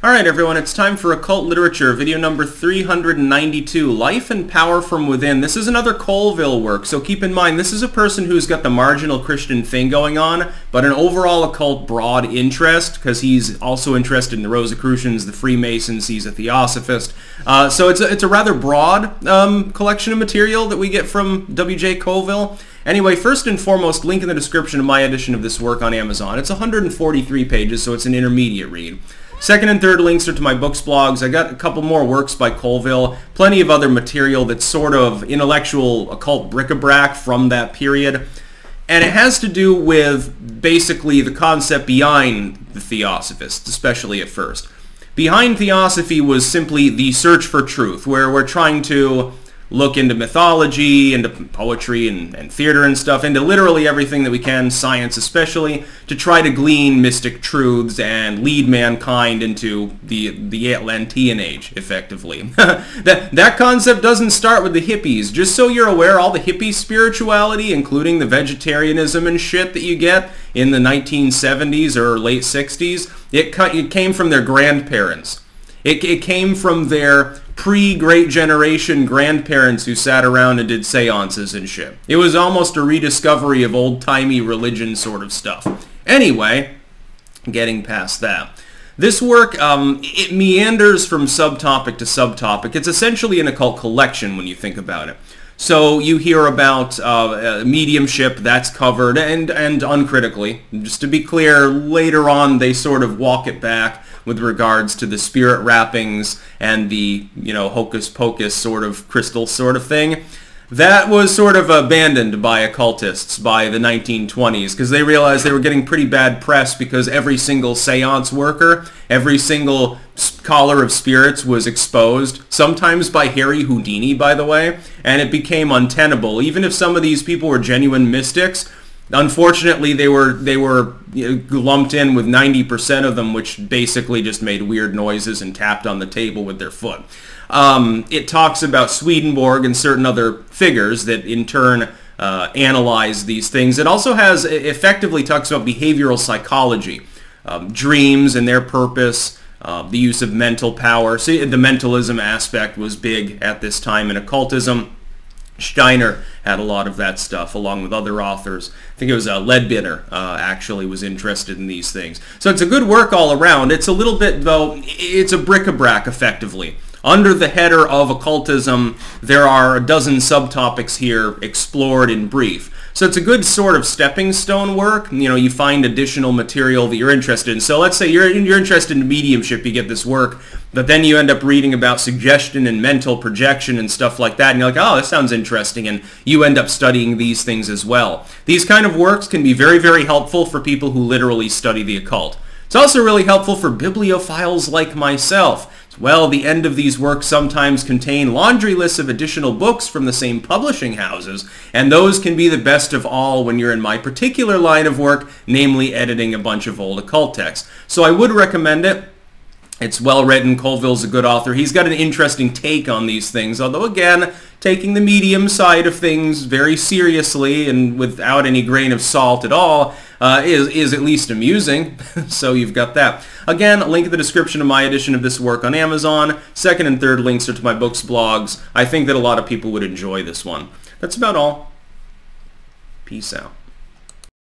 Alright everyone, it's time for Occult Literature, video number 392, Life and Power from Within. This is another Colville work, so keep in mind this is a person who's got the marginal Christian thing going on, but an overall occult broad interest, because he's also interested in the Rosicrucians, the Freemasons, he's a Theosophist. So it's a rather broad collection of material that we get from W.J. Colville. Anyway, first and foremost, link in the description of my edition of this work on Amazon. It's 143 pages, so it's an intermediate read. Second and third links are to my books blogs. I got a couple more works by Colville, plenty of other material that's sort of intellectual occult bric-a-brac from that period. And it has to do with basically the concept behind the Theosophists, especially at first. Behind Theosophy was simply the search for truth, where we're trying to look into mythology, into poetry and theater and stuff, into literally everything that we can, science especially, to try to glean mystic truths and lead mankind into the Atlantean age, effectively. That concept doesn't start with the hippies. Just so you're aware, all the hippie spirituality, including the vegetarianism and shit that you get in the 1970s or late 60s, it came from their grandparents. It came from their pre-Great Generation grandparents who sat around and did seances and shit. It was almost a rediscovery of old-timey religion sort of stuff. Anyway, getting past that. This work, it meanders from subtopic to subtopic. It's essentially an occult collection when you think about it. So you hear about mediumship, that's covered, and uncritically. Just to be clear, later on they sort of walk it back with regards to the spirit wrappings and the, hocus pocus sort of crystal sort of thing. That was sort of abandoned by occultists by the 1920s because they realized they were getting pretty bad press because every single seance worker, every single scholar of spirits was exposed, sometimes by Harry Houdini, by the way, and it became untenable. Even if some of these people were genuine mystics, unfortunately, they were lumped in with 90% of them, which basically just made weird noises and tapped on the table with their foot. It talks about Swedenborg and certain other figures that in turn analyze these things. It also effectively talks about behavioral psychology, dreams and their purpose, the use of mental power. See, the mentalism aspect was big at this time in occultism. Steiner had a lot of that stuff along with other authors. I think it was Leadbeater actually was interested in these things. So it's a good work all around. It's a little bit, though, it's a bric-a-brac effectively. Under the header of occultism, there are a dozen subtopics here explored in brief. So it's a good sort of stepping stone work. You find additional material that you're interested in. So let's say you're interested in mediumship, you get this work, but then you end up reading about suggestion and mental projection and stuff like that, and you're like, oh, this sounds interesting, and you end up studying these things as well. These kind of works can be very, very helpful for people who literally study the occult. It's also really helpful for bibliophiles like myself. Well, the end of these works sometimes contain laundry lists of additional books from the same publishing houses, and those can be the best of all when you're in my particular line of work, namely editing a bunch of old occult texts. So I would recommend it. It's well written. Colville's a good author. He's got an interesting take on these things, although again, taking the medium side of things very seriously and without any grain of salt at all is at least amusing. So you've got that. Again, link in the description of my edition of this work on Amazon. Second and third links are to my books blogs. I think that a lot of people would enjoy this one. That's about all. Peace out.